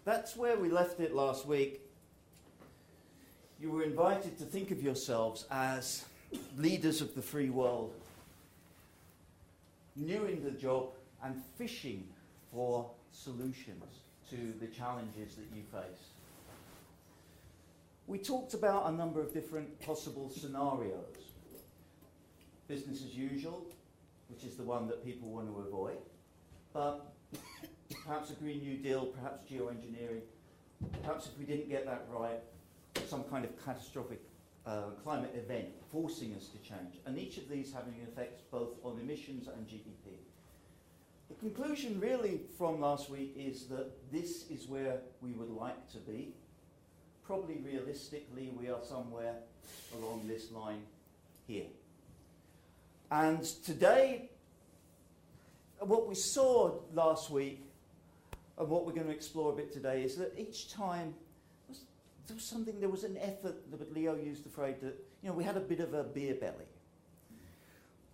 That's where we left it last week. You were invited to think of yourselves as leaders of the free world, new in the job and fishing for solutions to the challenges that you face. We talked about a number of different possible scenarios. Business as usual, which is the one that people want to avoid, but perhaps a Green New Deal, perhaps geoengineering, perhaps if we didn't get that right, some kind of catastrophic climate event forcing us to change, and each of these having effects both on emissions and GDP. The conclusion really from last week is that this is where we would like to be. Probably realistically we are somewhere along this line here. And today, what we saw last week and what we're going to explore a bit today is that each time there was an effort, that Leo used the phrase that, we had a bit of a beer belly.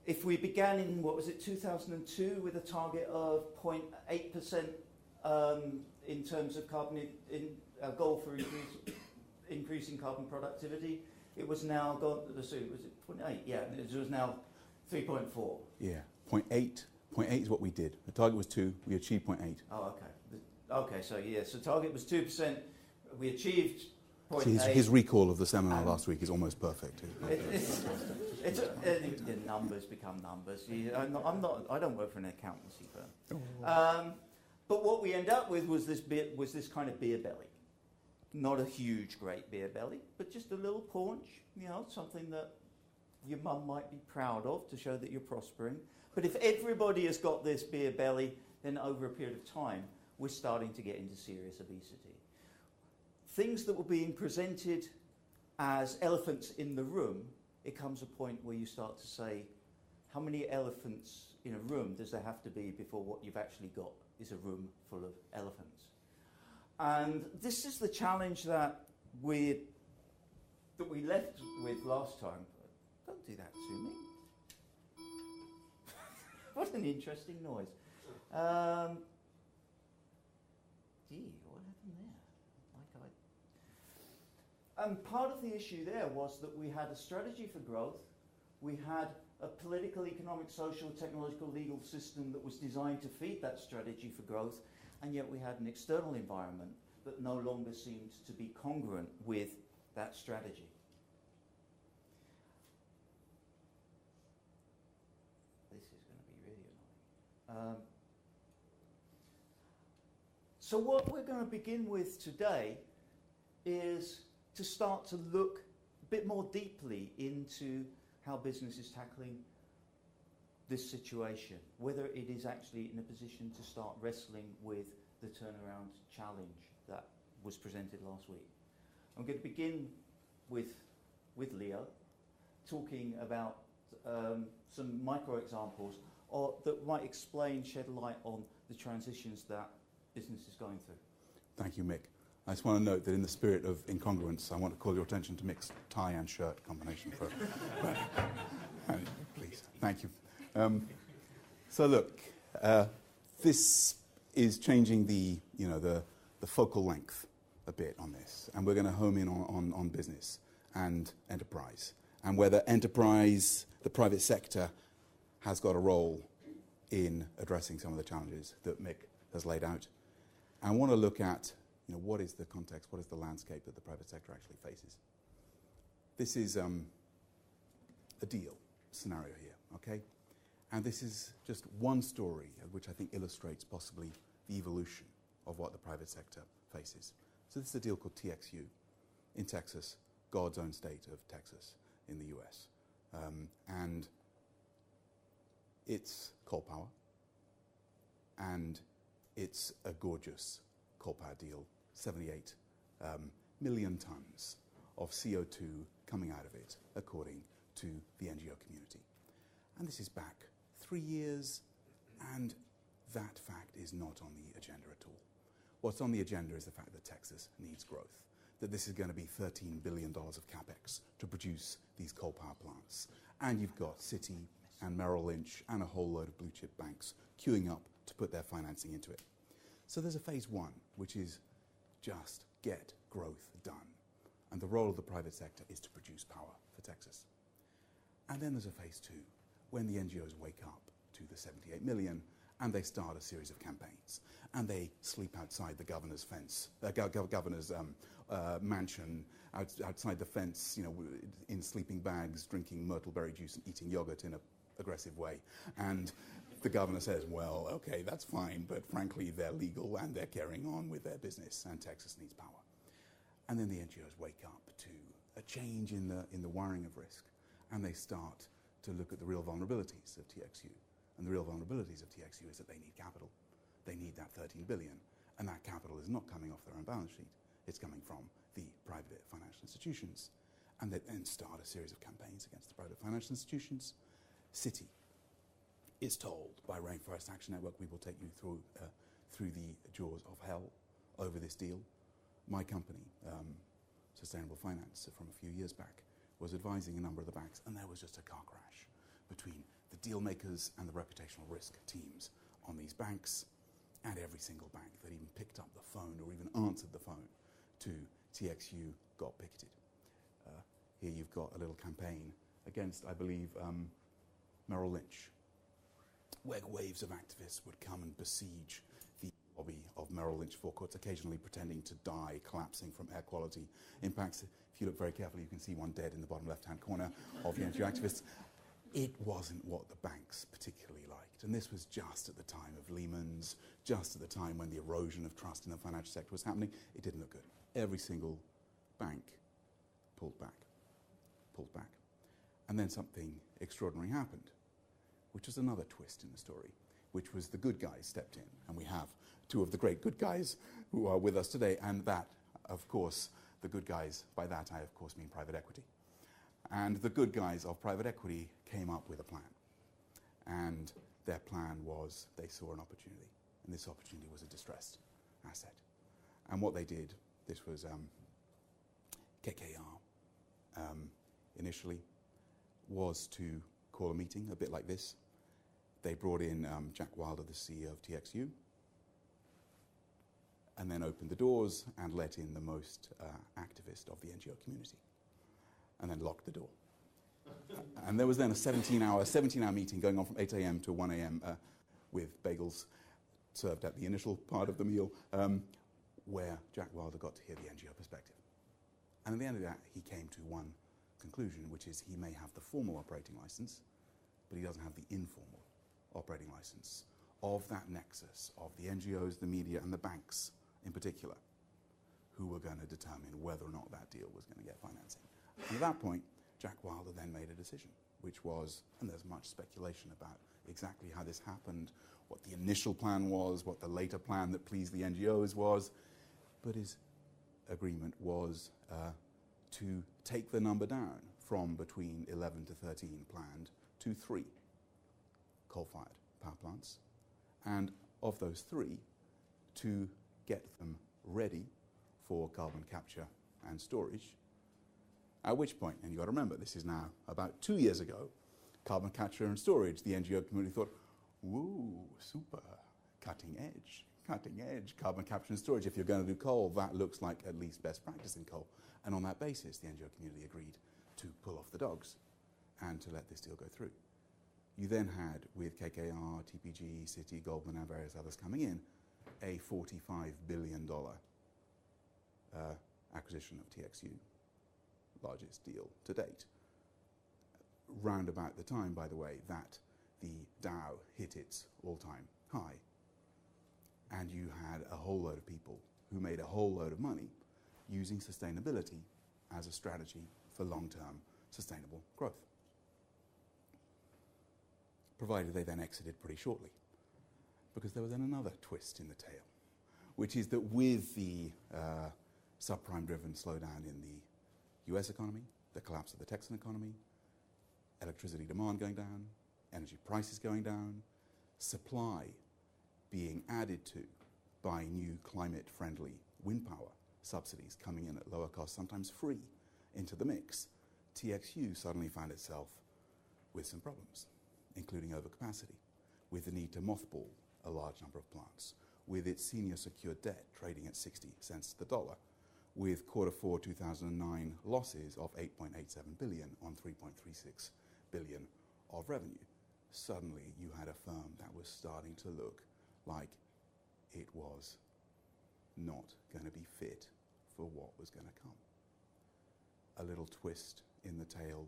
If we began in, 2002 with a target of 0.8% in terms of carbon, a goal for increasing carbon productivity, it was now gone, was it 0.8? Yeah, it was now 3.4. Yeah, 0.8 is what we did. The target was 2, we achieved 0.8. Oh, okay. So target was 2%, we achieved 0.8. See, his recall of the seminar last week is almost perfect. Numbers become numbers. I don't work for an accountancy firm. But what we end up with was this kind of beer belly. Not a huge, great beer belly, but just a little paunch, something that your mum might be proud of to show that you're prospering. But if everybody has got this beer belly, then over a period of time, we're starting to get into serious obesity. Things that were being presented as elephants in the room, it comes a point where you start to say, how many elephants in a room does there have to be before what you've actually got is a room full of elephants? And this is the challenge that we left with last time. Don't do that to me. What an interesting noise. What happened there? And part of the issue there was that we had a strategy for growth, we had a political, economic, social, technological, legal system that was designed to feed that strategy for growth, and yet we had an external environment that no longer seemed to be congruent with that strategy. This is going to be really annoying. So what we're going to begin with today is to start to look a bit more deeply into how business is tackling this situation, whether it is actually in a position to start wrestling with the turnaround challenge that was presented last week. I'm going to begin with Leo, talking about some micro examples that might explain, shed light on the transitions that business is going through. Thank you, Mick. I just want to note that in the spirit of incongruence, I want to call your attention to Mick's tie and shirt combination. Please, thank you. So look, this is changing the focal length a bit on this, and we're going to home in on business and enterprise, and whether enterprise, the private sector, has got a role in addressing some of the challenges that Mick has laid out. And I want to look at what is the context, what is the landscape that the private sector actually faces. This is a deal scenario here, okay? And this is just one story which I think illustrates possibly the evolution of what the private sector faces. So this is a deal called TXU in Texas, God's own state of Texas in the US. And it's coal power, and it's a gorgeous coal power deal, 78 million tons of CO2 coming out of it, according to the NGO community. And this is back 3 years, and that fact is not on the agenda at all. What's on the agenda is the fact that Texas needs growth, that this is going to be $13 billion of capex to produce these coal power plants. And you've got Citi and Merrill Lynch and a whole load of blue chip banks queuing up to put their financing into it. So there's a phase one, which is just get growth done. And the role of the private sector is to produce power for Texas. And then there's a phase two, when the NGOs wake up to the 78 million and they start a series of campaigns. And they sleep outside the governor's fence, governor's mansion, outside the fence, you know, in sleeping bags, drinking myrtleberry juice and eating yogurt in an aggressive way. And the governor says, well, okay, that's fine, but frankly, they're legal and they're carrying on with their business, and Texas needs power. And then the NGOs wake up to a change in the wiring of risk, and they start to look at the real vulnerabilities of TXU. And the real vulnerabilities of TXU is that they need capital. They need that 13 billion, and that capital is not coming off their own balance sheet. It's coming from the private financial institutions. And they then start a series of campaigns against the private financial institutions. Citi is told by Rainforest Action Network, we will take you through the jaws of hell over this deal. My company, Sustainable Finance, from a few years back, was advising a number of the banks, and there was just a car crash between the deal makers and the reputational risk teams on these banks, and every single bank that even picked up the phone or even answered the phone to TXU got picketed. Here you've got a little campaign against, I believe, Merrill Lynch, where waves of activists would come and besiege the lobby of Merrill Lynch forecourts, occasionally pretending to die, collapsing from air quality impacts. If you look very carefully, you can see one dead in the bottom left-hand corner of the NGO activists. It wasn't what the banks particularly liked. And this was just at the time of Lehman's, just at the time when the erosion of trust in the financial sector was happening. It didn't look good. Every single bank pulled back. And then something extraordinary happened, which was another twist in the story, which was the good guys stepped in. And we have two of the great good guys who are with us today. And that, of course, the good guys, by that I, of course, mean private equity. And the good guys of private equity came up with a plan. And their plan was they saw an opportunity. And this opportunity was a distressed asset. And what they did, this was KKR initially, was to call a meeting a bit like this. They brought in Jack Wilder, the CEO of TXU, and then opened the doors and let in the most activist of the NGO community, and then locked the door. And there was then a 17-hour meeting going on from 8 a.m. to 1 a.m. With bagels served at the initial part of the meal, where Jack Wilder got to hear the NGO perspective. And at the end of that, he came to one conclusion, which is he may have the formal operating license, but he doesn't have the informal operating license of that nexus of the NGOs, the media, and the banks in particular, who were going to determine whether or not that deal was going to get financing. And at that point, Jack Wilder then made a decision, which was, and there's much speculation about exactly how this happened, what the initial plan was, what the later plan that pleased the NGOs was, but his agreement was to take the number down from between 11 to 13 planned to 3 coal-fired power plants, and of those 3, to get them ready for carbon capture and storage. At which point, and you've got to remember, this is now about 2 years ago, carbon capture and storage, the NGO community thought, woo, super, cutting edge, carbon capture and storage. If you're going to do coal, that looks like at least best practice in coal. And on that basis, the NGO community agreed to pull off the dogs and to let this deal go through. You then had, with KKR, TPG, Citi, Goldman, and various others coming in, a $45 billion acquisition of TXU, largest deal to date. Round about the time, by the way, that the Dow hit its all-time high, and you had a whole load of people who made a whole load of money using sustainability as a strategy for long-term sustainable growth, provided they then exited pretty shortly. Because there was then another twist in the tale, which is that with the subprime-driven slowdown in the US economy, the collapse of the Texan economy, electricity demand going down, energy prices going down, supply being added to by new climate-friendly wind power subsidies coming in at lower cost, sometimes free, into the mix, TXU suddenly found itself with some problems, including overcapacity, with the need to mothball a large number of plants, with its senior secured debt trading at 60 cents to the dollar, with Q4 2009 losses of 8.87 billion on 3.36 billion of revenue. Suddenly you had a firm that was starting to look like it was not going to be fit for what was going to come. A little twist in the tale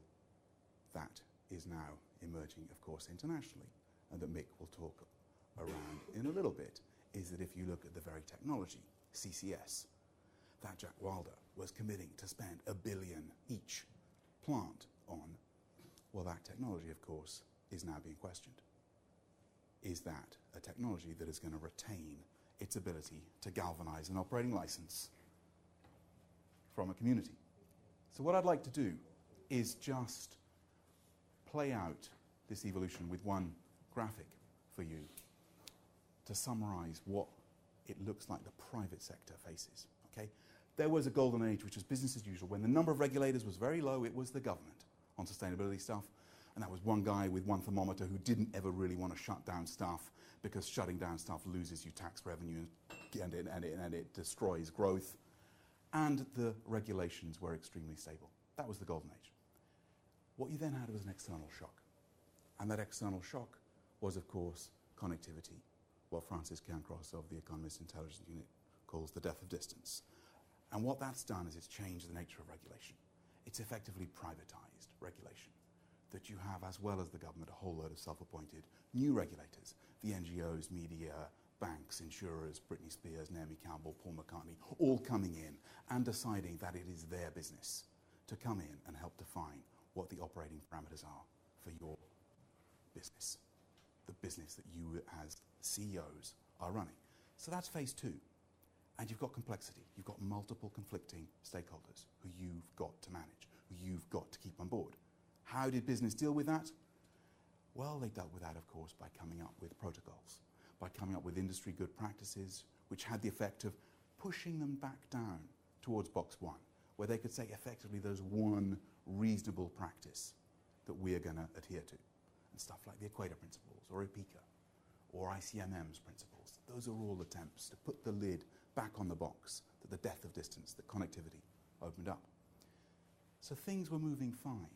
that is now emerging, of course, internationally, and that Mick will talk around in a little bit, is that if you look at the very technology, CCS, that Jack Wilder was committing to spend $1 billion each plant on, well, that technology, of course, is now being questioned. Is that a technology that is going to retain its ability to galvanize an operating license from a community? So what I'd like to do is just play out this evolution with one graphic for you to summarize what it looks like the private sector faces. Okay? There was a golden age, which was business as usual. When the number of regulators was very low, it was the government on sustainability stuff. And that was one guy with one thermometer who didn't ever really want to shut down stuff, because shutting down stuff loses you tax revenue and it destroys growth. And the regulations were extremely stable. That was the golden age. What you then had was an external shock. And that external shock was, of course, connectivity, what Francis Cairncross of the Economist Intelligence Unit calls the death of distance. And what that's done is it's changed the nature of regulation. It's effectively privatized regulation, that you have, as well as the government, a whole load of self-appointed new regulators, the NGOs, media, banks, insurers, Britney Spears, Naomi Campbell, Paul McCartney, all coming in and deciding that it is their business to come in and help define what the operating parameters are for your business, the business that you as CEOs are running. So that's phase two. And you've got complexity. You've got multiple conflicting stakeholders who you've got to manage, who you've got to keep on board. How did business deal with that? Well, they dealt with that, of course, by coming up with protocols, by coming up with industry good practices, which had the effect of pushing them back down towards box one, where they could say effectively there's one reasonable practice that we are going to adhere to. And stuff like the Equator Principles, or EPICA, or ICMM's principles. Those are all attempts to put the lid back on the box, that the death of distance, that connectivity opened up. So things were moving fine.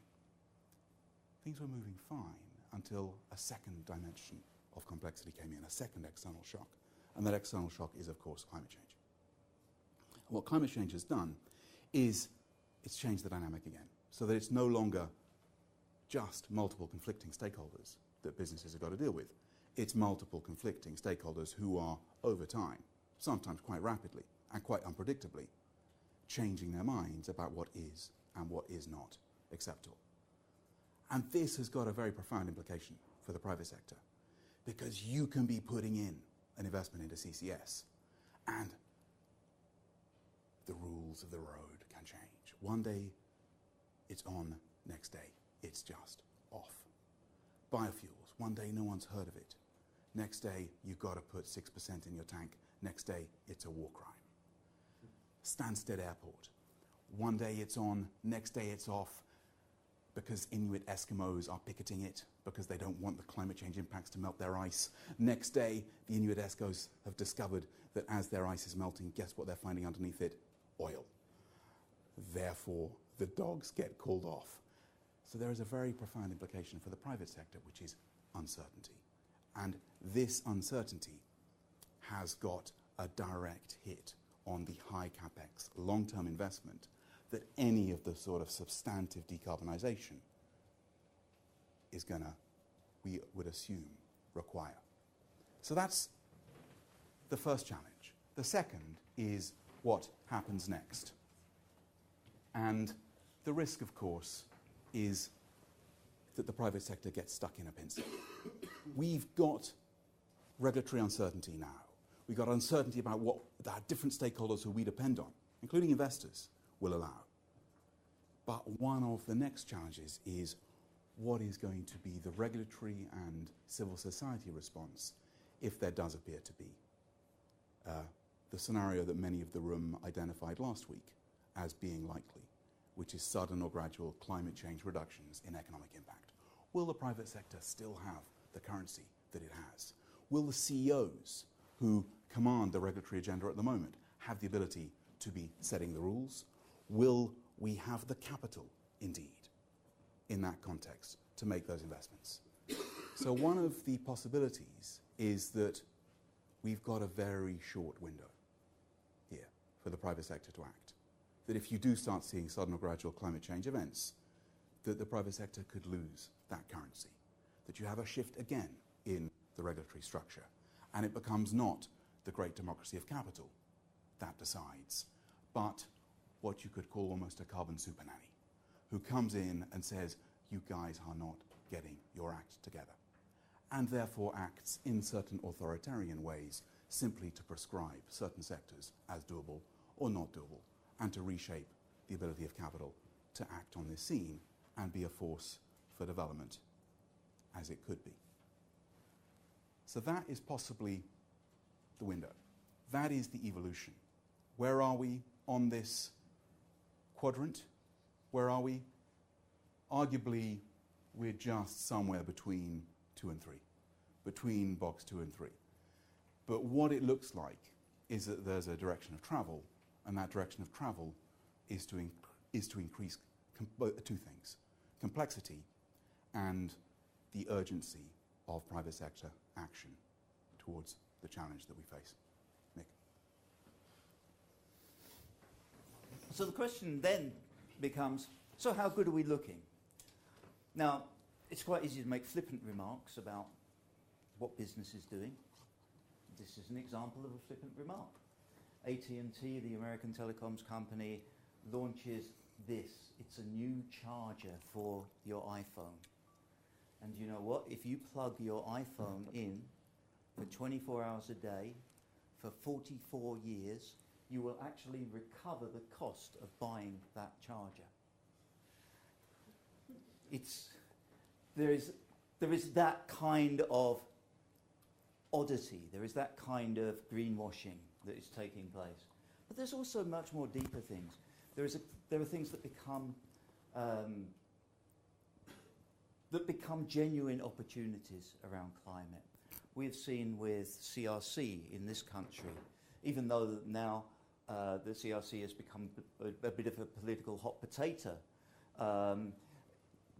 Things were moving fine until a second dimension of complexity came in, a second external shock. And that external shock is, of course, climate change. And what climate change has done is it's changed the dynamic again, so that it's no longer just multiple conflicting stakeholders that businesses have got to deal with. It's multiple conflicting stakeholders who are, over time, sometimes quite rapidly and quite unpredictably, changing their minds about what is and what is not acceptable. And this has got a very profound implication for the private sector, because you can be putting in an investment into CCS and the rules of the road can change. One day it's on, next day it's just off. Biofuels, one day no one's heard of it. Next day you've got to put 6% in your tank. Next day it's a war crime. Stansted Airport, one day it's on, next day it's off, because Inuit Eskimos are picketing it because they don't want the climate change impacts to melt their ice. Next day, the Inuit Eskimos have discovered that as their ice is melting, guess what they're finding underneath it? Oil. Therefore, the dogs get called off. So there is a very profound implication for the private sector, which is uncertainty. And this uncertainty has got a direct hit on the high capex, long-term investment that any of the sort of substantive decarbonisation is going to, we would assume, require. So that's the first challenge. The second is what happens next. And the risk, of course, is that the private sector gets stuck in a pincer. We've got regulatory uncertainty now. We've got uncertainty about what the different stakeholders who we depend on, including investors, will allow. But one of the next challenges is what is going to be the regulatory and civil society response if there does appear to be the scenario that many of the room identified last week as being likely, which is sudden or gradual climate change reductions in economic impact. Will the private sector still have the currency that it has? Will the CEOs who command the regulatory agenda at the moment have the ability to be setting the rules? Will we have the capital, indeed, in that context to make those investments? So one of the possibilities is that we've got a very short window here for the private sector to act. That if you do start seeing sudden or gradual climate change events, that the private sector could lose that currency. That you have a shift again in the regulatory structure. And it becomes not the great democracy of capital that decides, but what you could call almost a carbon super nanny, who comes in and says, you guys are not getting your act together, and therefore acts in certain authoritarian ways simply to prescribe certain sectors as doable or not doable, and to reshape the ability of capital to act on this scene and be a force for development as it could be. So that is possibly the window. That is the evolution. Where are we on this quadrant? Where are we? Arguably, we're just somewhere between 2 and 3, between box 2 and 3. But what it looks like is that there's a direction of travel, and that direction of travel is to increase two things: complexity and the urgency of private sector action towards the challenge that we face. Nick? So the question then becomes, so how good are we looking? Now, it's quite easy to make flippant remarks about what business is doing. This is an example of a flippant remark. AT&T, the American telecoms company, launches this. It's a new charger for your iPhone. And you know what? If you plug your iPhone in for 24 hours a day for 44 years, you will actually recover the cost of buying that charger. There is that kind of oddity, there is that kind of greenwashing that is taking place. But there's also much more deeper things. There are things that become genuine opportunities around climate. We've seen with CRC in this country, even though now the CRC has become a bit of a political hot potato,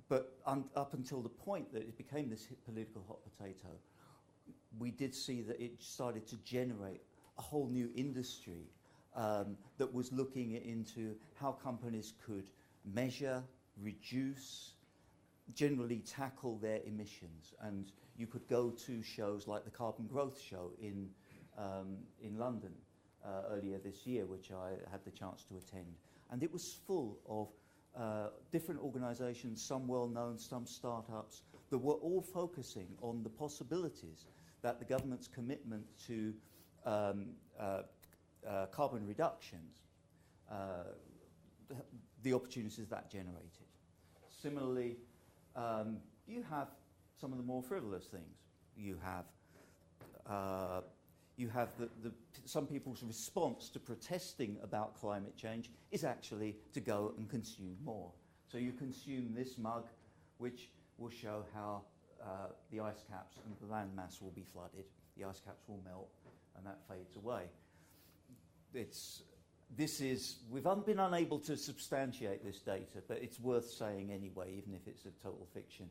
but up until the point that it became this political hot potato, we did see that it started to generate a whole new industry that was looking into how companies could measure, reduce, generally tackle their emissions. And you could go to shows like the Carbon Growth Show in London earlier this year, which I had the chance to attend. And it was full of different organizations, some well-known, some startups, that were all focusing on the possibilities that the government's commitment to carbon reductions, the opportunities that generated. Similarly, you have some of the more frivolous things. You have some people's response to protesting about climate change is actually to go and consume more. So you consume this mug, which will show how the ice caps and the land mass will be flooded. The ice caps will melt, and that fades away. We've been unable to substantiate this data, but it's worth saying anyway, even if it's a total fiction,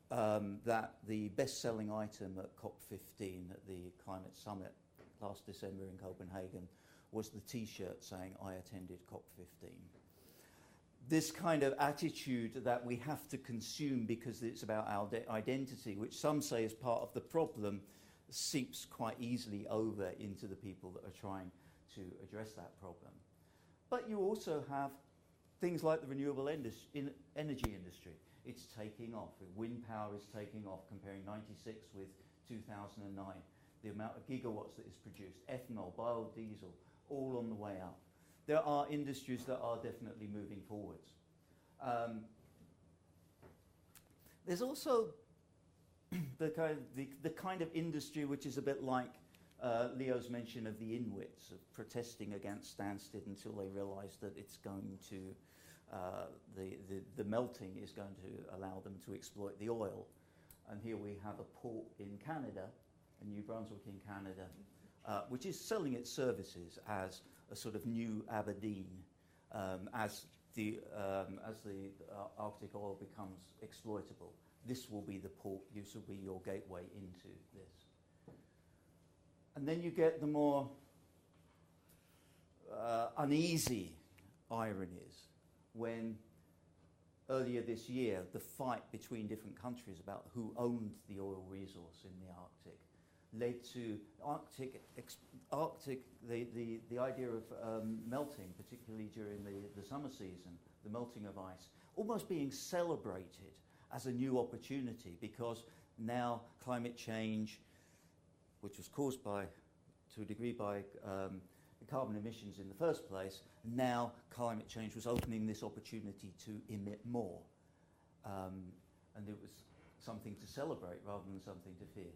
that the best-selling item at COP15 at the Climate Summit last December in Copenhagen was the T-shirt saying, "I attended COP15." This kind of attitude that we have to consume because it's about our identity, which some say is part of the problem, seeps quite easily over into the people that are trying to address that problem. But you also have things like the renewable energy industry. It's taking off. Wind power is taking off, comparing 96 with 2009. The amount of gigawatts that is produced, ethanol, biodiesel, all on the way up. There are industries that are definitely moving forwards. There's also the kind of industry which is a bit like Leo's mention of the Inuits, of protesting against Stansted until they realise that it's going to, the melting is going to allow them to exploit the oil. And here we have a port in Canada, in New Brunswick in Canada, which is selling its services as a sort of new Aberdeen, as the Arctic oil becomes exploitable. This will be the port, this will be your gateway into this. And then you get the more uneasy ironies when earlier this year the fight between different countries about who owned the oil resource in the Arctic led to the idea of melting, particularly during the summer season, the melting of ice, almost being celebrated as a new opportunity, because now climate change, which was caused to a degree by carbon emissions in the first place, now climate change was opening this opportunity to emit more. And it was something to celebrate rather than something to fear.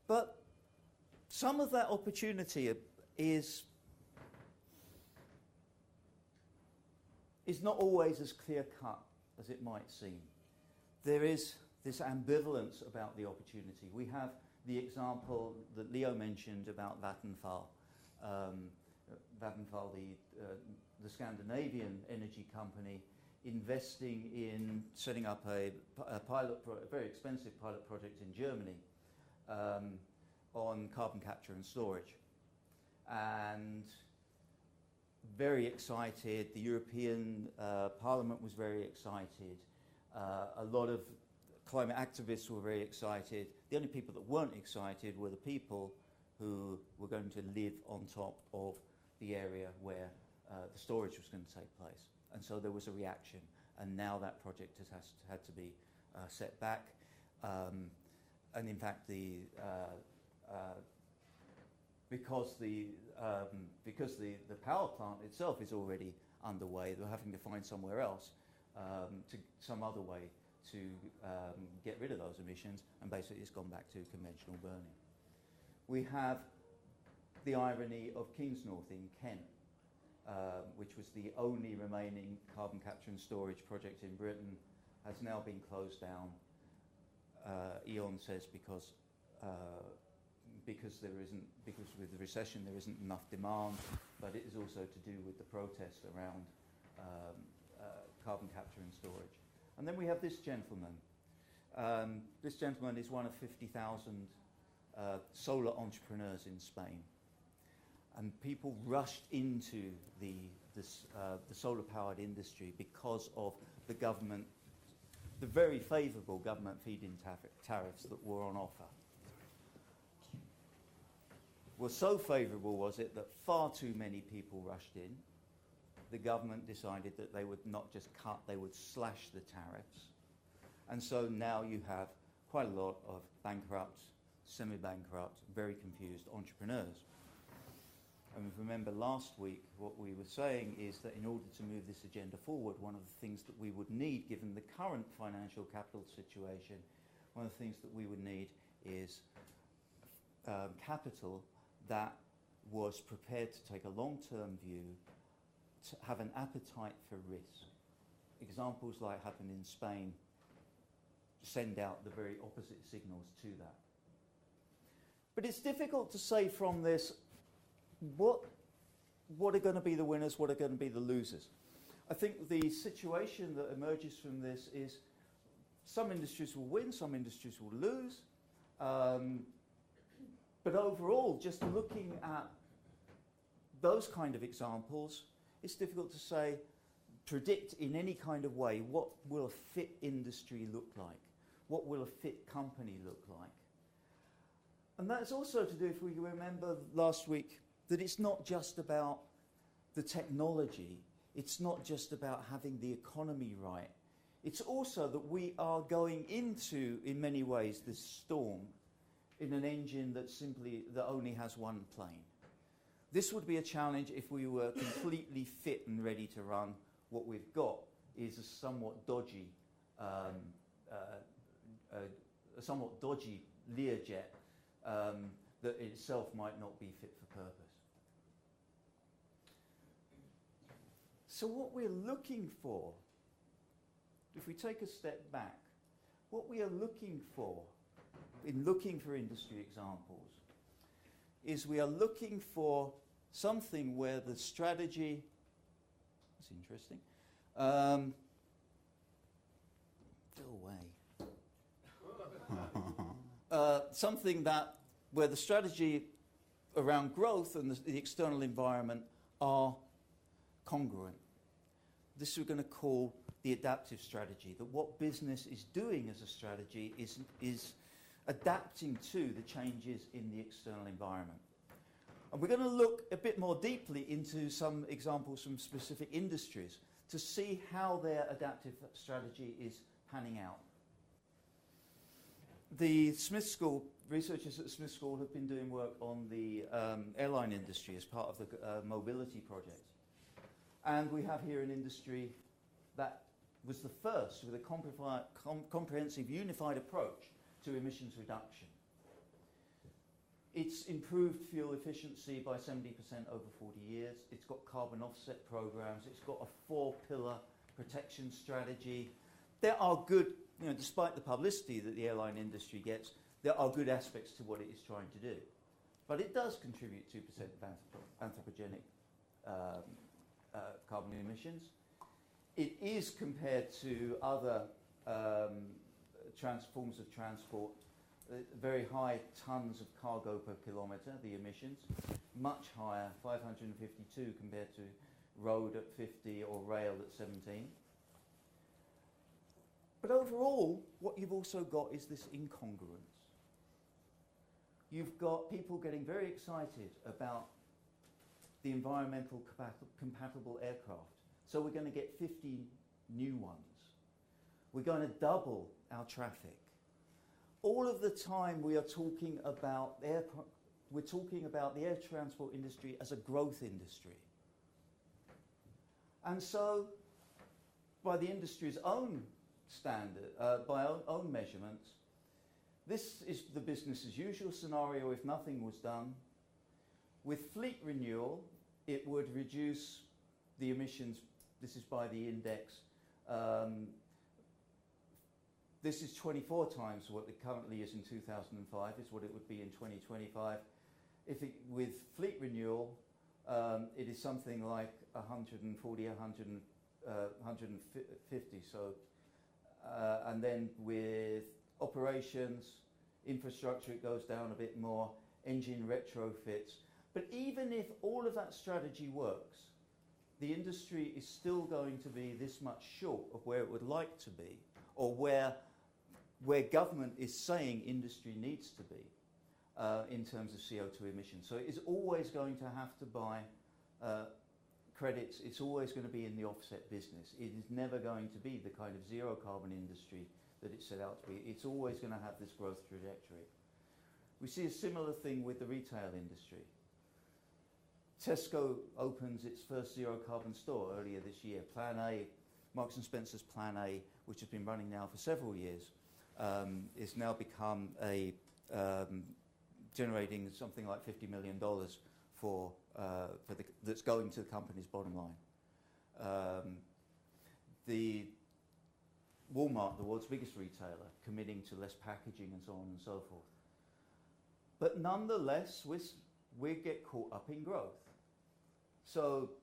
But some of that opportunity is not always as clear-cut as it might seem. There is this ambivalence about the opportunity. We have the example that Leo mentioned about Vattenfall. Vattenfall, the Scandinavian energy company, investing in setting up a very expensive pilot project in Germany on carbon capture and storage. And very excited, the European Parliament was very excited, a lot of climate activists were very excited. The only people that weren't excited were the people who were going to live on top of the area where the storage was going to take place. And so there was a reaction, and now that project has had to be set back. And in fact, because the power plant itself is already underway, they're having to find somewhere else, some other way to get rid of those emissions, and basically it's gone back to conventional burning. We have the irony of Kingsnorth in Kent, which was the only remaining carbon capture and storage project in Britain, has now been closed down. E.ON says because with the recession there isn't enough demand, but it is also to do with the protest around carbon capture and storage. And then we have this gentleman. This gentleman is one of 50,000 solar entrepreneurs in Spain. And people rushed into the solar-powered industry because of the government, the very favourable government feed-in tariffs that were on offer. Well, so favourable was it that far too many people rushed in. The government decided that they would not just cut, they would slash the tariffs. And so now you have quite a lot of bankrupt, semi-bankrupt, very confused entrepreneurs. And remember last week, what we were saying is that in order to move this agenda forward, one of the things that we would need, given the current financial capital situation, one of the things that we would need is capital that was prepared to take a long-term view, to have an appetite for risk. Examples like happened in Spain send out the very opposite signals to that. But it's difficult to say from this what are going to be the winners, what are going to be the losers. I think the situation that emerges from this is some industries will win, some industries will lose. But overall, just looking at those kind of examples, it's difficult to predict in any kind of way what will a fit industry look like, what will a fit company look like. And that's also to do, if we remember last week, that it's not just about the technology, it's not just about having the economy right, it's also that we are going into, in many ways, this storm in an engine that only has one plane. This would be a challenge if we were completely fit and ready to run. What we've got is a somewhat dodgy Learjet that itself might not be fit for purpose. So what we're looking for, if we take a step back, what we are looking for in looking for industry examples is we are looking for something where the strategy, that's interesting, go away. Something that where the strategy around growth and the external environment are congruent. This we're going to call the adaptive strategy, that what business is doing as a strategy is adapting to the changes in the external environment. And we're going to look a bit more deeply into some examples from specific industries to see how their adaptive strategy is panning out. The Smith School, researchers at the Smith School have been doing work on the airline industry as part of the mobility project. And we have here an industry that was the first with a comprehensive unified approach to emissions reduction. It's improved fuel efficiency by 70% over 40 years. It's got carbon offset programs. It's got a 4-pillar protection strategy. There are good, despite the publicity that the airline industry gets, there are good aspects to what it is trying to do. But it does contribute 2% of anthropogenic carbon emissions. It is, compared to other forms of transport, very high tons of cargo per kilometre, the emissions, much higher, 552 compared to road at 50 or rail at 17. But overall, what you've also got is this incongruence. You've got people getting very excited about the environmental compatible aircraft. So we're going to get 50 new ones. We're going to double our traffic. All of the time we are talking about the air transport industry as a growth industry. And so, by the industry's own standard, by own measurements, this is the business as usual scenario if nothing was done. With fleet renewal, it would reduce the emissions. This is by the index. This is 24 times what it currently is in 2005, is what it would be in 2025. With fleet renewal, it is something like 140, 150. So, and then with operations, infrastructure, it goes down a bit more, engine retrofits. But even if all of that strategy works, the industry is still going to be this much short of where it would like to be, or where government is saying industry needs to be in terms of CO2 emissions. So it is always going to have to buy credits. It's always going to be in the offset business. It is never going to be the kind of zero carbon industry that it's set out to be. It's always going to have this growth trajectory. We see a similar thing with the retail industry. Tesco opens its first zero carbon store earlier this year. Plan A, Marks and Spencer's Plan A, which has been running now for several years, is now become generating something like $50 million that's going to the company's bottom line. The Walmart, the world's biggest retailer, committing to less packaging and so on and so forth. But nonetheless, we get caught up in growth. So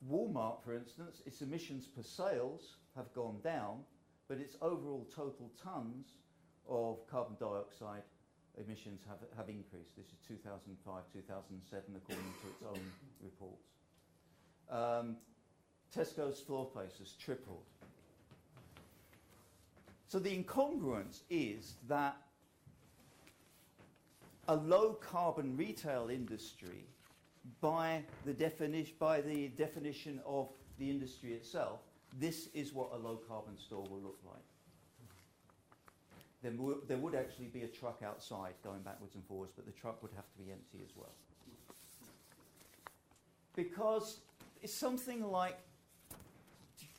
Walmart, for instance, its emissions per sales have gone down, but its overall total tons of carbon dioxide emissions have increased. This is 2005, 2007, according to its own reports. Tesco's floor space has tripled. So the incongruence is that a low carbon retail industry, by the definition of the industry itself, this is what a low carbon store will look like. There would actually be a truck outside going backwards and forwards, but the truck would have to be empty as well. Because it's something like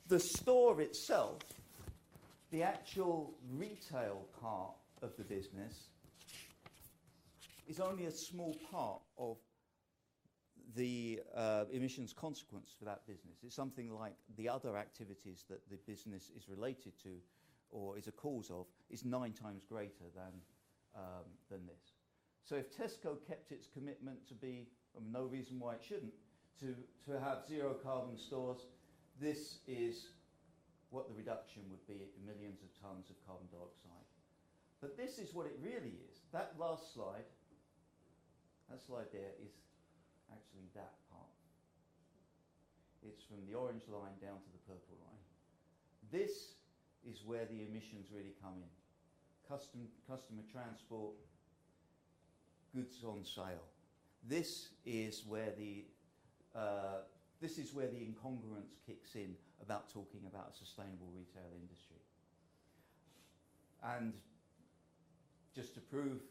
the store itself, the actual retail part of the business, is only a small part of the emissions consequence for that business. It's something like the other activities that the business is related to or is a cause of is 9 times greater than this. So if Tesco kept its commitment to be, no reason why it shouldn't, to have zero carbon stores, this is what the reduction would be in millions of tonnes of carbon dioxide. But this is what it really is. That last slide, that slide there is actually that part. It's from the orange line down to the purple line. This is where the emissions really come in. Customer transport, goods on sale. This is where the incongruence kicks in about talking about a sustainable retail industry. And just to prove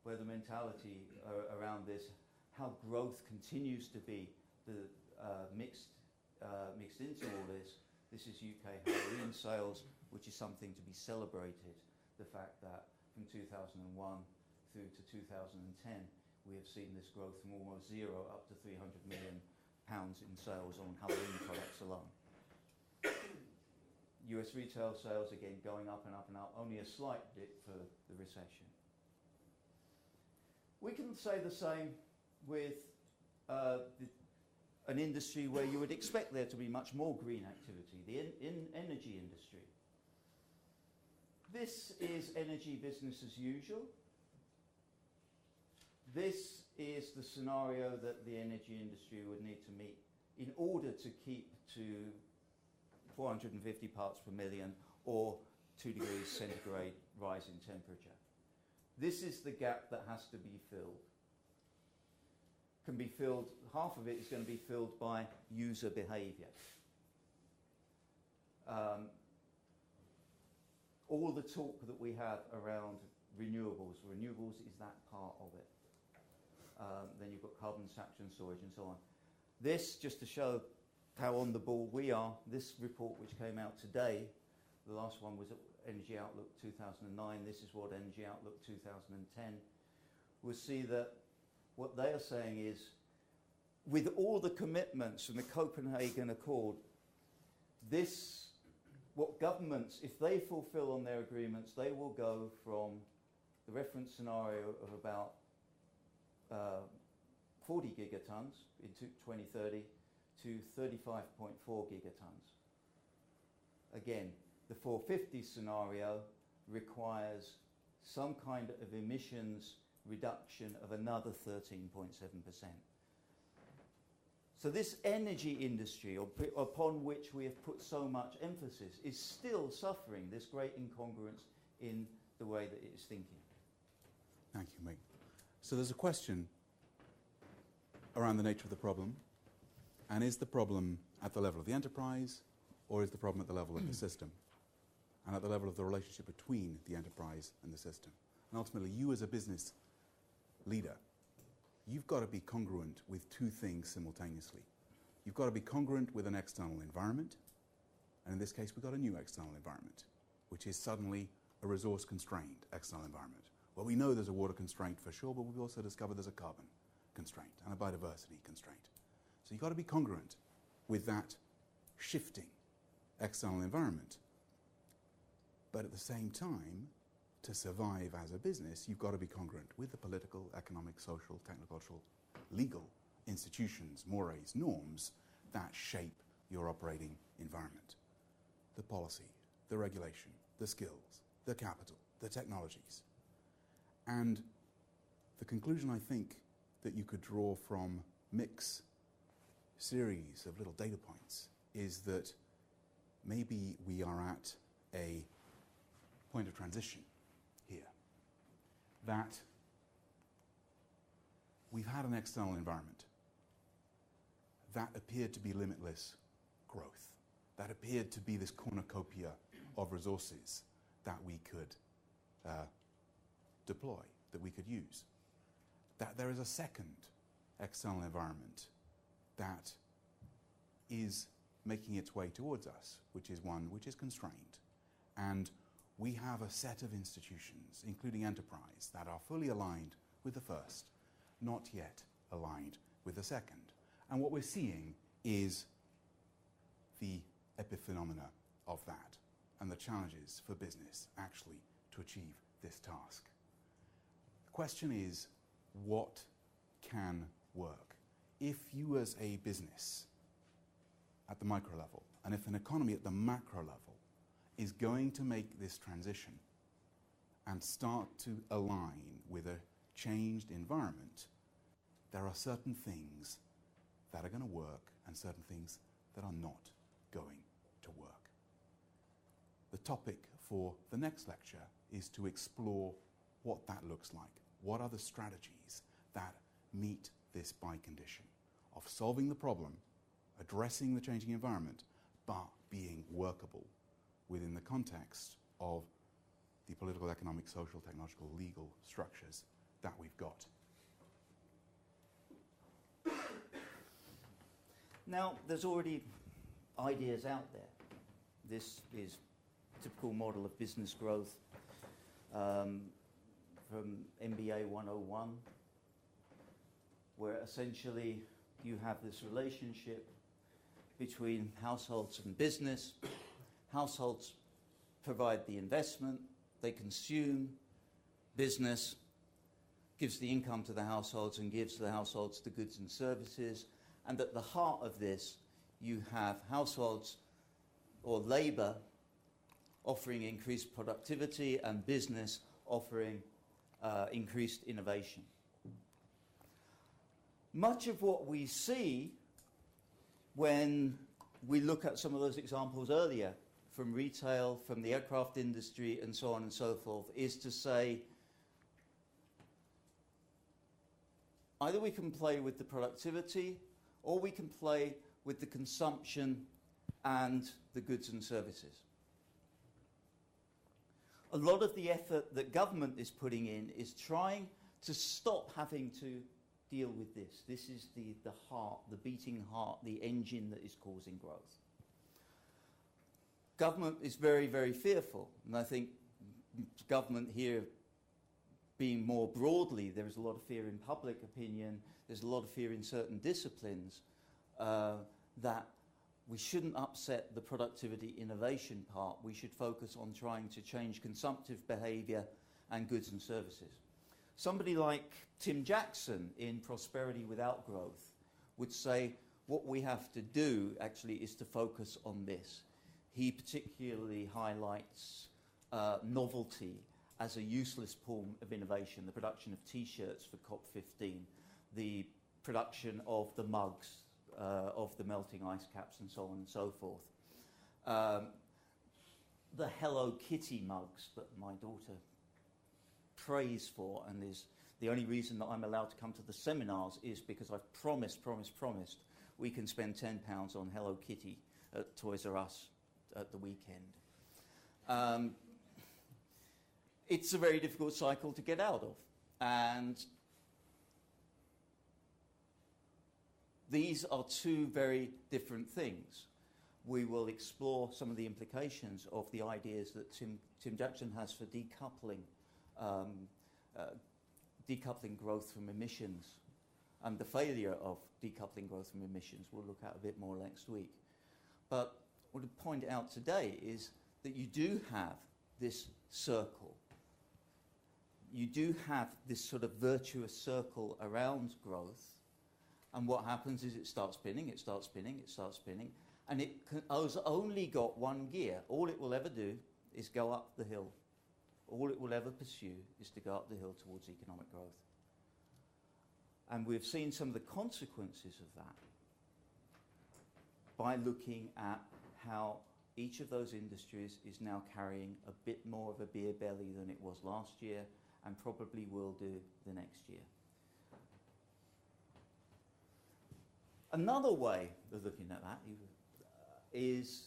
where the mentality around this, how growth continues to be the mixed into all this. This is UK Halloween sales, which is something to be celebrated. The fact that from 2001 through to 2010, we have seen this growth from almost zero up to £300 million in sales on Halloween products alone. US retail sales, again, going up and up and up, only a slight dip for the recession. We can say the same with an industry where you would expect there to be much more green activity, the energy industry. This is energy business as usual. This is the scenario that the energy industry would need to meet in order to keep to 450 parts per million or 2 degrees centigrade rise in temperature. This is the gap that has to be filled. Can be filled, half of it is going to be filled by user behaviour. All the talk that we have around renewables is that part of it. Then you've got carbon capture and storage and so on. This, just to show how on the ball we are, this report which came out today, the last one was Energy Outlook 2009, this is what Energy Outlook 2010, we'll see that what they are saying is, with all the commitments from the Copenhagen Accord, this, what governments, if they fulfill on their agreements, they will go from the reference scenario of about 40 gigatons in 2030 to 35.4 gigatons. Again, the 450 scenario requires some kind of emissions reduction of another 13.7%. So this energy industry, upon which we have put so much emphasis, is still suffering this great incongruence in the way that it is thinking. Thank you, Mick. So there's a question around the nature of the problem, and is the problem at the level of the enterprise, or is the problem at the level of the system, and at the level of the relationship between the enterprise and the system? And ultimately, you as a business leader, you've got to be congruent with two things simultaneously. You've got to be congruent with an external environment, and in this case, we've got a new external environment, which is suddenly a resource-constrained external environment. Well, we know there's a water constraint for sure, but we've also discovered there's a carbon constraint and a biodiversity constraint. So you've got to be congruent with that shifting external environment. But at the same time, to survive as a business, you've got to be congruent with the political, economic, social, technological, legal institutions, mores, norms that shape your operating environment. The policy, the regulation, the skills, the capital, the technologies. And the conclusion, I think, that you could draw from Mick's series of little data points is that maybe we are at a point of transition here. That we've had an external environment that appeared to be limitless growth, that appeared to be this cornucopia of resources that we could deploy, that we could use. That there is a second external environment that is making its way towards us, which is one which is constrained. And we have a set of institutions, including enterprise, that are fully aligned with the first, not yet aligned with the second. And what we're seeing is the epiphenomena of that and the challenges for business actually to achieve this task. The question is, what can work. If you as a business at the micro level, and if an economy at the macro level is going to make this transition and start to align with a changed environment, there are certain things that are going to work and certain things that are not going to work. The topic for the next lecture is to explore what that looks like. What are the strategies that meet this by condition of solving the problem, addressing the changing environment, but being workable within the context of the political, economic, social, technological, legal structures that we've got. Now, there's already ideas out there. This is a typical model of business growth from MBA 101, where essentially you have this relationship between households and business. Households provide the investment, they consume, business gives the income to the households and gives the households the goods and services. And at the heart of this, you have households or labour offering increased productivity and business offering increased innovation. Much of what we see when we look at some of those examples earlier, from retail, from the aircraft industry, and so on and so forth, is to say, either we can play with the productivity, or we can play with the consumption and the goods and services. A lot of the effort that government is putting in is trying to stop having to deal with this. This is the heart, the beating heart, the engine that is causing growth. Government is very, very fearful, and I think government here being more broadly, there is a lot of fear in public opinion, there's a lot of fear in certain disciplines that we shouldn't upset the productivity innovation part. We should focus on trying to change consumptive behaviour and goods and services. Somebody like Tim Jackson in Prosperity Without Growth would say what we have to do actually is to focus on this. He particularly highlights novelty as a useless form of innovation, the production of T-shirts for COP15, the production of the mugs, of the melting ice caps and so on and so forth. The Hello Kitty mugs that my daughter prays for, and is the only reason that I'm allowed to come to the seminars is because I've promised we can spend £10 on Hello Kitty at Toys R Us at the weekend. It's a very difficult cycle to get out of, and these are two very different things. We will explore some of the implications of the ideas that Tim Jackson has for decoupling growth from emissions, and the failure of decoupling growth from emissions we'll look at a bit more next week. But what I want to point out today is that you do have this circle. You do have this sort of virtuous circle around growth, and what happens is it starts spinning, it starts spinning, it starts spinning, and it has only got one gear. All it will ever do is go up the hill. All it will ever pursue is to go up the hill towards economic growth. And we've seen some of the consequences of that by looking at how each of those industries is now carrying a bit more of a beer belly than it was last year, and probably will do the next year. Another way of looking at that is,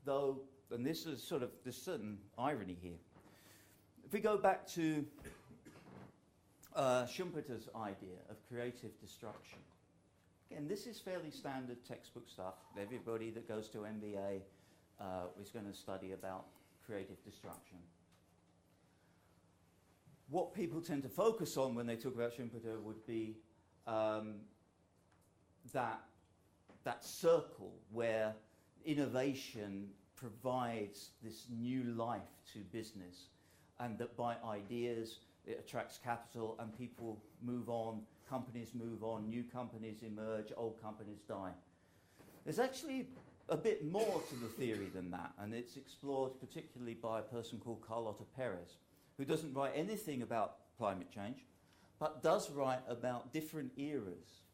though, and this is sort of, there's certain irony here. If we go back to Schumpeter's idea of creative destruction, again, this is fairly standard textbook stuff. Everybody that goes to MBA is going to study about creative destruction. What people tend to focus on when they talk about Schumpeter would be that circle where innovation provides this new life to business, and that by ideas it attracts capital, and people move on, companies move on, new companies emerge, old companies die. There's actually a bit more to the theory than that, and it's explored particularly by a person called Carlota Perez, who doesn't write anything about climate change, but does write about different eras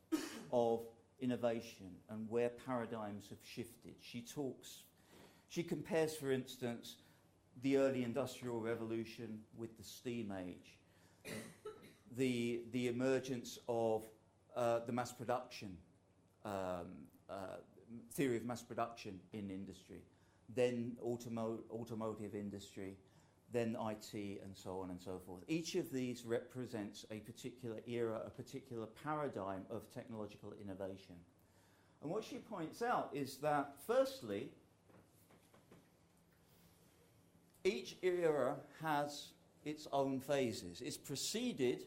of innovation and where paradigms have shifted. She compares, for instance, the early industrial revolution with the steam age, the emergence of the mass production, theory of mass production in industry, then automotive industry, then IT, and so on and so forth. Each of these represents a particular era, a particular paradigm of technological innovation. And what she points out is that, firstly, each era has its own phases. It's preceded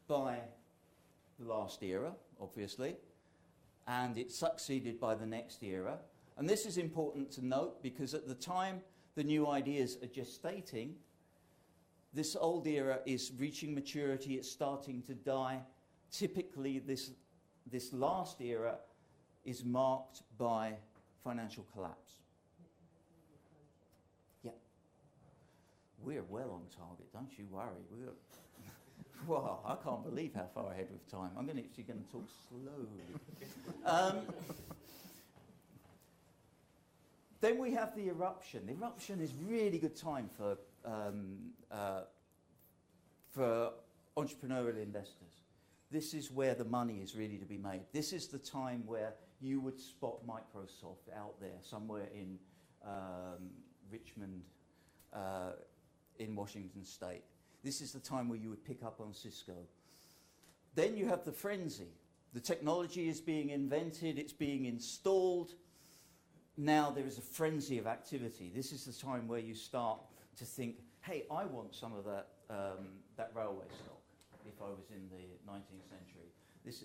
by the last era, obviously, and it's succeeded by the next era. And this is important to note because at the time the new ideas are gestating, this old era is reaching maturity, it's starting to die. Typically, this last era is marked by financial collapse. Yeah. We're well on target, don't you worry. Wow, I can't believe how far ahead with time. I'm actually going to talk slowly. Then we have the eruption. The eruption is really good time for entrepreneurial investors. This is where the money is really to be made. This is the time where you would spot Microsoft out there somewhere in Richmond, in Washington State. This is the time where you would pick up on Cisco. Then you have the frenzy. The technology is being invented, it's being installed. Now there is a frenzy of activity. This is the time where you start to think, hey, I want some of that railway stock if I was in the 19th century.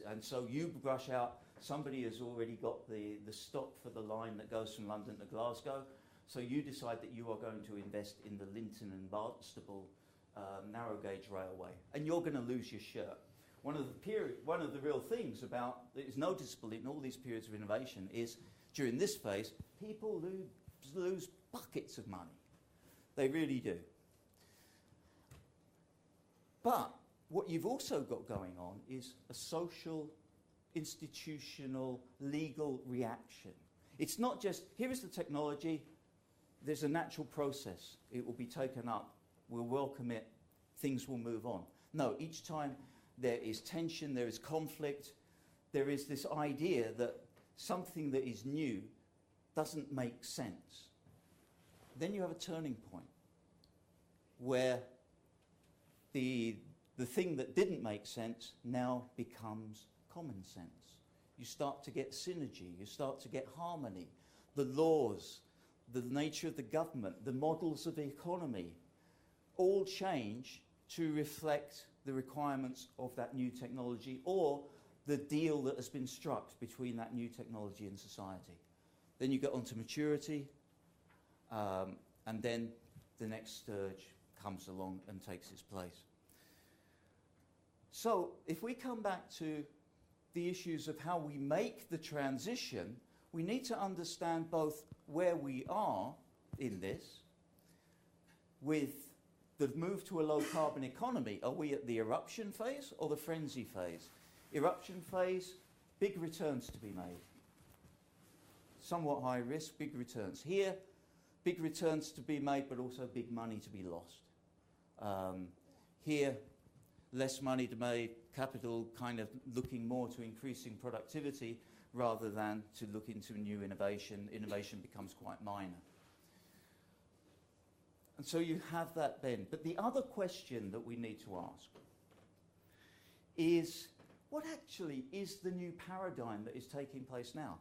And so you brush out, somebody has already got the stock for the line that goes from London to Glasgow, so you decide that you are going to invest in the Linton and Barnstable narrow gauge railway, and you're going to lose your shirt. One of the real things that is noticeable in all these periods of innovation is during this phase, people lose buckets of money. They really do. But what you've also got going on is a social, institutional, legal reaction. It's not just, here is the technology, there's a natural process. It will be taken up, we'll welcome it, things will move on. No, each time there is tension, there is conflict, there is this idea that something that is new doesn't make sense. Then you have a turning point where the thing that didn't make sense now becomes common sense. You start to get synergy, you start to get harmony. The laws, the nature of the government, the models of the economy all change to reflect the requirements of that new technology or the deal that has been struck between that new technology and society. Then you get onto maturity, and then the next surge comes along and takes its place. So if we come back to the issues of how we make the transition, we need to understand both where we are in this with the move to a low carbon economy. Are we at the eruption phase or the frenzy phase? Eruption phase, big returns to be made. Somewhat high risk, big returns. Here, big returns to be made, but also big money to be lost. Here, less money to make, capital kind of looking more to increasing productivity rather than to look into new innovation. Innovation becomes quite minor. And so you have that bend. But the other question that we need to ask is, what actually is the new paradigm that is taking place now?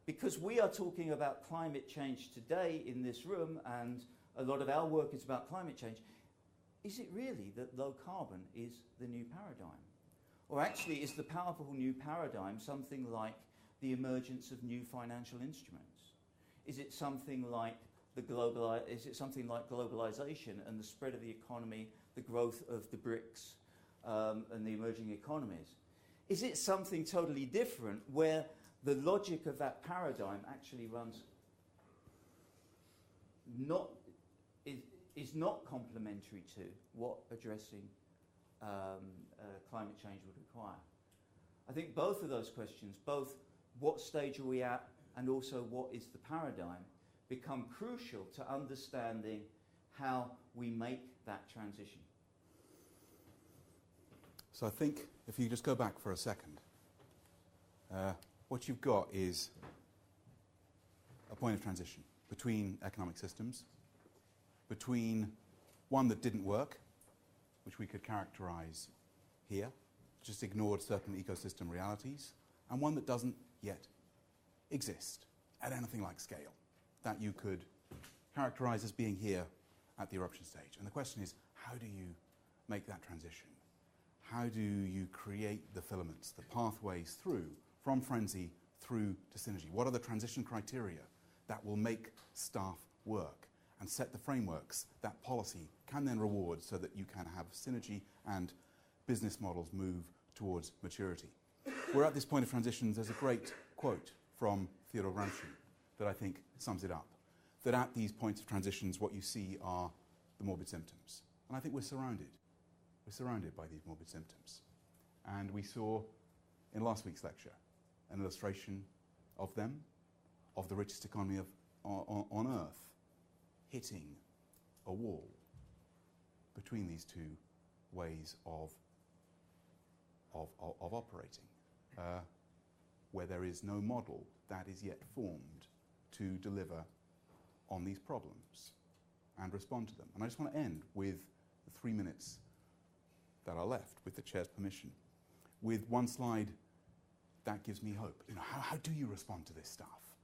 Because we are talking about climate change today in this room, and a lot of our work is about climate change. Is it really that low carbon is the new paradigm? Or actually, is the powerful new paradigm something like the emergence of new financial instruments? Is it something like globalization and the spread of the economy the growth of the BRICS and the emerging economies? Is it something totally different where the logic of that paradigm actually runs is not complementary to what addressing climate change would require? I think both of those questions, both what stage are we at and also what is the paradigm, become crucial to understanding how we make that transition. So I think if you just go back for a second, what you've got is a point of transition between economic systems, between one that didn't work, which we could characterize here, just ignored certain ecosystem realities, and one that doesn't yet exist at anything like scale, that you could characterize as being here at the eruption stage. And the question is, how do you make that transition? How do you create the filaments, the pathways through, from frenzy through to synergy? What are the transition criteria that will make staff work and set the frameworks that policy can then reward so that you can have synergy and business models move towards maturity? We're at this point of transition. There's a great quote from Theodore Gramsci that I think sums it up, that at these points of transitions what you see are the morbid symptoms. And I think we're surrounded by these morbid symptoms. And we saw in last week's lecture an illustration of them, of the richest economy on Earth, hitting a wall between these two ways of operating, where there is no model that is yet formed to deliver on these problems and respond to them. And I just want to end with the 3 minutes that are left, with the chair's permission, with one slide that gives me hope. You know, how do you respond to this stuff?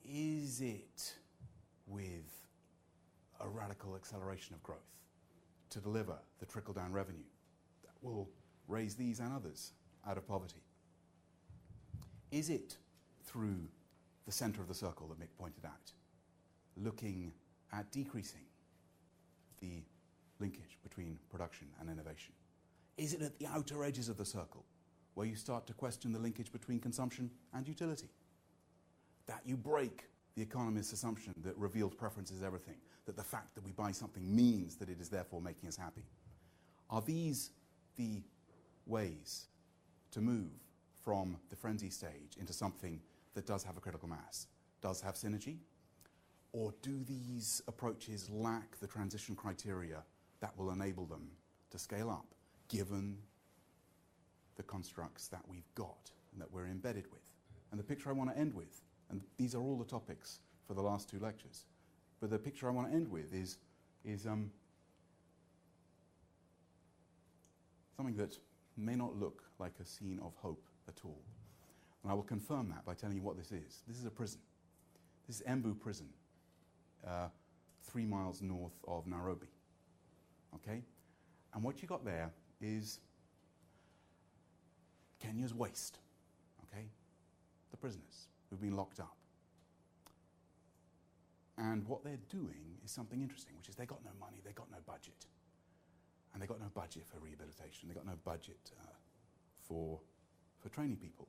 Is it with a radical acceleration of growth to deliver the trickle-down revenue that will raise these and others out of poverty? Is it through the center of the circle that Mick pointed out, looking at decreasing the linkage between production and innovation? Is it at the outer edges of the circle, where you start to question the linkage between consumption and utility? That you break the economist's assumption that revealed preference is everything, that the fact that we buy something means that it is therefore making us happy? Are these the ways to move from the frenzy stage into something that does have a critical mass, does have synergy? Or do these approaches lack the transition criteria that will enable them to scale up, given the constructs that we've got and that we're embedded with? And the picture I want to end with, and these are all the topics for the last two lectures, but the picture I want to end with is something that may not look like a scene of hope at all. And I will confirm that by telling you what this is. This is a prison. This is Embu Prison, 3 miles north of Nairobi. Okay? And what you got there is Kenya's waste. Okay? The prisoners who've been locked up. And what they're doing is something interesting, which is they got no money, they got no budget. And they got no budget for rehabilitation, they got no budget for training people.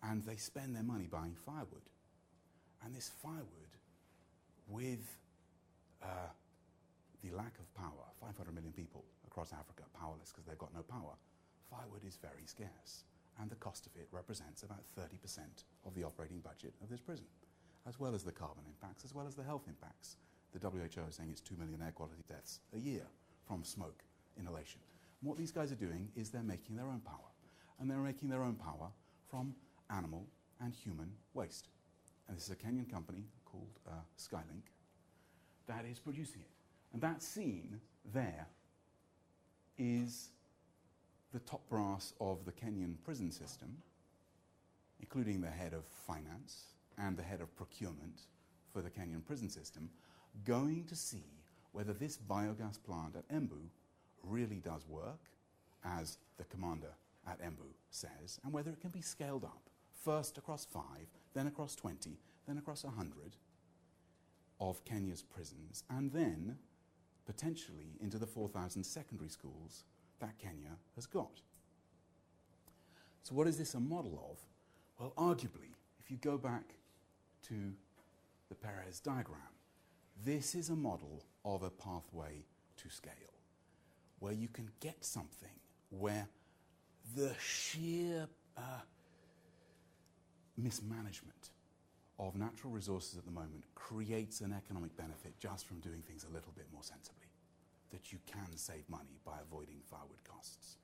And they spend their money buying firewood. And this firewood, with the lack of power, 500 million people across Africa powerless because they've got no power, firewood is very scarce. And the cost of it represents about 30% of the operating budget of this prison, as well as the carbon impacts, as well as the health impacts. The WHO is saying it's 2 million air quality deaths a year from smoke inhalation. And what these guys are doing is they're making their own power. And they're making their own power from animal and human waste. And this is a Kenyan company called Skylink that is producing it. And that scene there is the top brass of the Kenyan prison system, including the head of finance and the head of procurement for the Kenyan prison system, going to see whether this biogas plant at Embu really does work, as the commander at Embu says, and whether it can be scaled up, first across 5, then across 20, then across 100 of Kenya's prisons, and then potentially into the 4,000 secondary schools that Kenya has got. So what is this a model of? Well, arguably, if you go back to the Perez diagram, this is a model of a pathway to scale, where you can get something where the sheer mismanagement of natural resources at the moment creates an economic benefit just from doing things a little bit more sensibly. That you can save money by avoiding firewood costs.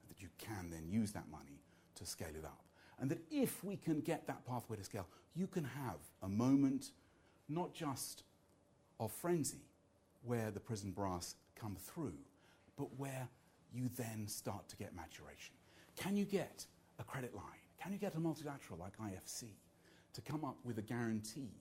That you can then use that money to scale it up. And that if we can get that pathway to scale, you can have a moment not just of frenzy, where the prison brass come through, but where you then start to get maturation. Can you get a credit line? Can you get a multilateral like IFC to come up with a guarantee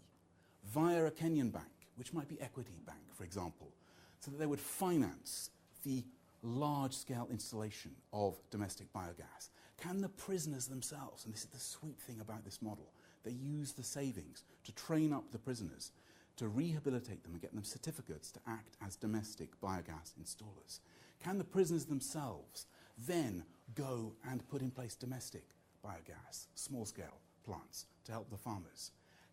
via a Kenyan bank, which might be Equity Bank, for example, so that they would finance the large-scale installation of domestic biogas? Can the prisoners themselves, and this is the sweet thing about this model, they use the savings to train up the prisoners, to rehabilitate them and get them certificates to act as domestic biogas installers? Can the prisoners themselves then go and put in place domestic biogas, small-scale plants to help the farmers?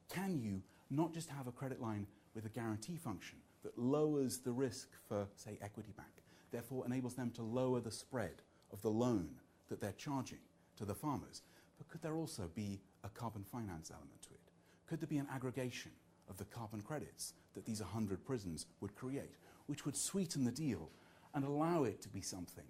Can you not just have a credit line with a guarantee function that lowers the risk for, say, Equity Bank, therefore enables them to lower the spread of the loan that they're charging to the farmers? But could there also be a carbon finance element to it? Could there be an aggregation of the carbon credits that these 100 prisons would create, which would sweeten the deal and allow it to be something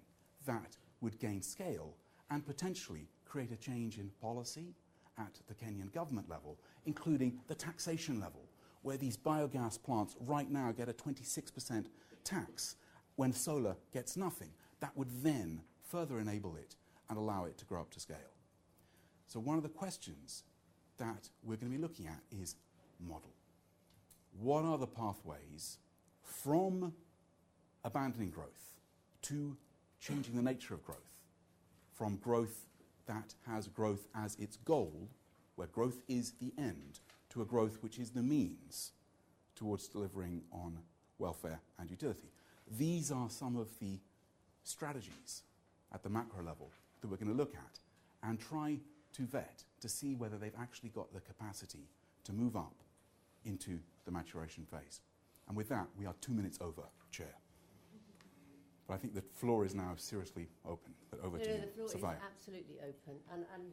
that would gain scale and potentially create a change in policy at the Kenyan government level, including the taxation level, where these biogas plants right now get a 26% tax when solar gets nothing. That would then further enable it and allow it to grow up to scale. So one of the questions that we're going to be looking at is model. What are the pathways from abandoning growth to changing the nature of growth, from growth that has growth as its goal, where growth is the end, to a growth which is the means towards delivering on welfare and utility? These are some of the strategies at the macro level that we're going to look at and try to vet to see whether they've actually got the capacity to move up into the maturation phase. And with that, we are 2 minutes over, Chair. But I think the floor is now seriously open. But over to you, The floor Sophia. is absolutely open. And